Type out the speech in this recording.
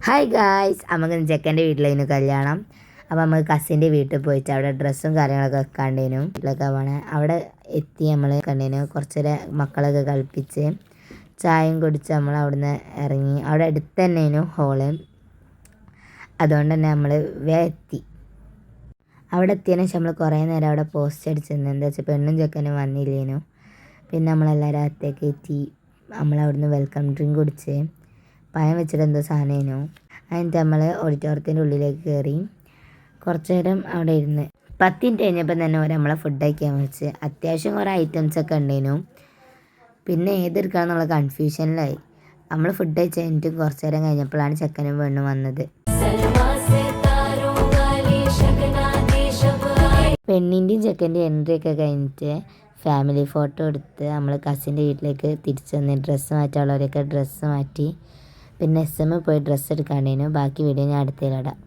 Hi guys, നമുക്ക് ചെക്കൻ്റെ വീട്ടിലായിരുന്നു കല്യാണം. അപ്പോൾ നമ്മൾ കസിൻ്റെ വീട്ടിൽ പോയിട്ട് അവിടെ ഡ്രസ്സും കാര്യങ്ങളൊക്കെ കണ്ടേനു. വീട്ടിലൊക്കെ പോകണേ അവിടെ എത്തി നമ്മൾ കണ്ടേനു. കുറച്ചേരെ മക്കളൊക്കെ കളിപ്പിച്ച് ചായയും കുടിച്ച് നമ്മൾ അവിടുന്ന് ഇറങ്ങി. അവിടെ അടുത്ത് തന്നെയായിരുന്നു ഹോള്. അതുകൊണ്ട് തന്നെ നമ്മൾ എത്തി. അവിടെ എത്തിയതിനു ശേഷം നമ്മൾ കുറേ നേരം അവിടെ പോസ്റ്റ് അടിച്ചിരുന്നു. എന്താ വെച്ചാൽ പെണ്ണും ചെക്കനും വന്നില്ലേനു. പിന്നെ നമ്മളെല്ലാവരും അകത്തേക്ക് എത്തി. നമ്മളവിടുന്ന് വെൽക്കം ഡ്രിങ്ക് കുടിച്ച് പഴം വെച്ചിട്ട് എന്തോ സാധനമായിരുന്നു. അതിൻ്റെ നമ്മൾ ഓഡിറ്റോറിയത്തിൻ്റെ ഉള്ളിലേക്ക് കയറി കുറച്ച് നേരം അവിടെ ഇരുന്ന് 10 മിനിറ്റ് കഴിഞ്ഞപ്പോൾ തന്നെ നമ്മളെ ഫുഡ് കഴിക്കാൻ വെച്ച്. അത്യാവശ്യം കുറേ ഐറ്റംസൊക്കെ ഉണ്ടായിരുന്നു. പിന്നെ ഏതെടുക്കാമെന്നുള്ള കൺഫ്യൂഷനിലായി. നമ്മൾ ഫുഡ് കഴിച്ച് കഴിഞ്ഞിട്ട് കുറച്ച് നേരം കഴിഞ്ഞപ്പോഴാണ് ചെക്കനും പെണ്ണും വന്നത്. പെണ്ണിൻ്റെയും ചെക്കൻ്റെയും എൻട്രി ഒക്കെ കഴിഞ്ഞിട്ട് ഫാമിലി ഫോട്ടോ എടുത്ത് നമ്മൾ കസിൻ്റെ വീട്ടിലേക്ക് തിരിച്ചു വന്ന് ഡ്രസ്സ് മാറ്റാനുള്ളവരൊക്കെ ഡ്രസ്സ് മാറ്റി. പിന്നെ SM പോയി ഡ്രസ്സ് എടുക്കാണ്ടേനു. ബാക്കി വീഡിയോ ഞാൻ അടുത്തതിലിടാം.